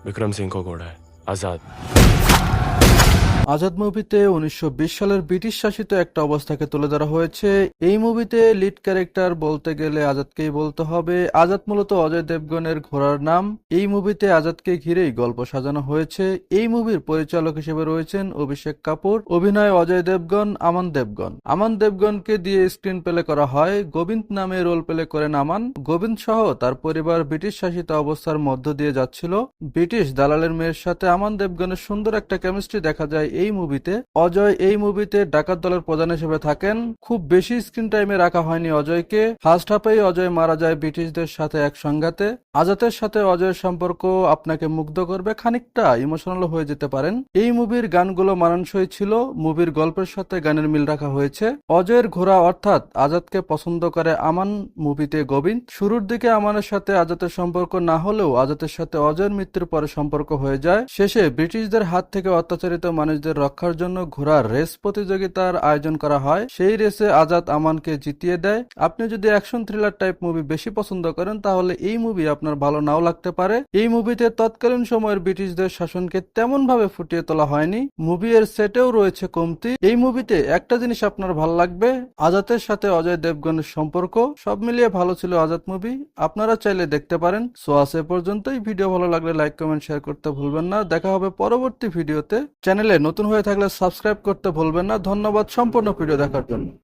विक्रम सिंह को घोड़ा है आजाद। আজাদ মুভিতে 1920 সালের ব্রিটিশ শাসিত একটা অবস্থাকে তুলে ধরা হয়েছে। এই মুভিতে লিড ক্যারেক্টার বলতে গেলে আজাদকেই বলতে হবে। আজাদ মূলত অজয় দেবগনের ঘোড়ার নাম। এই মুভিতে আজাদকে ঘিরেই গল্প সাজানো হয়েছে। এই মুভির পরিচালক হিসেবে রয়েছেন অভিষেক কাপুর, অভিনয় অজয় দেবগন, আমান দেবগন। আমান দেবগনকে দিয়ে স্ক্রিন প্লে করা হয়। গোবিন্দ নামে রোল প্লে করেন আমান। গোবিন্দ সহ তার পরিবার ব্রিটিশ শাসিত অবস্থার মধ্য দিয়ে যাচ্ছিল। ব্রিটিশ দালালের মেয়ের সাথে আমান দেবগনের সুন্দর একটা কেমিস্ট্রি দেখা যায় এই মুভিতে। অজয় এই মুভিতে ডাকাত দলের প্রধান হিসেবে থাকেন। খুব বেশি স্ক্রিন টাইমে রাখা হয়নি অজয়কে। ফার্স্ট হাফেই অজয় মারা যায় ব্রিটিশদের সাথে এক সংঘাতে। আজাদের সাথে অজয়ের সম্পর্ক আপনাকে মুগ্ধ করবে, খানিকটা ইমোশনাল হয়ে যেতে পারেন। এই মুভির গানগুলো মানানসই ছিল, মুভির গল্পের সাথে গানের মিল রাখা হয়েছে। অজয়ের ঘোড়া অর্থাৎ আজাদকে পছন্দ করে আমান, মুভিতে গোবিন্দ। শুরুর দিকে আমানের সাথে আজাদের সম্পর্ক না হলেও আজাদের সাথে অজয়ের মৃত্যুর পরে সম্পর্ক হয়ে যায়। শেষে ব্রিটিশদের হাত থেকে অত্যাচারিত মানুষদের রক্ষার জন্য ঘোড়ার রেস প্রতিযোগিতার আয়োজন করা হয়। সেই রেসে আজাদ আমানকে জিতিয়ে দেয়। আপনি যদি অ্যাকশন থ্রিলার টাইপ মুভি বেশি পছন্দ করেন তাহলে এই মুভি আপনার ভালো নাও লাগতে পারে। এই মুভিতে তৎকালীন সময়ের ব্রিটিশদের শাসনকে তেমন ভাবে ফুটিয়ে তোলা হয়নি। মুভি এর সেটেও রয়েছে কমতি। এই মুভিতে একটা জিনিস আপনার ভালো লাগবে, আজাদের সাথে অজয় দেবগনের সম্পর্ক। সব মিলিয়ে ভালো ছিল আজাদ মুভি, আপনারা চাইলে দেখতে পারেন। সো আজ এ পর্যন্তই। ভিডিও ভালো লাগলে লাইক কমেন্ট শেয়ার করতে ভুলবেন না। দেখা হবে পরবর্তী ভিডিওতে। চ্যানেলে নতুন হয়ে থাকলে সাবস্ক্রাইব করতে ভুলবেন না। ধন্যবাদ সম্পূর্ণ ভিডিও দেখার জন্য।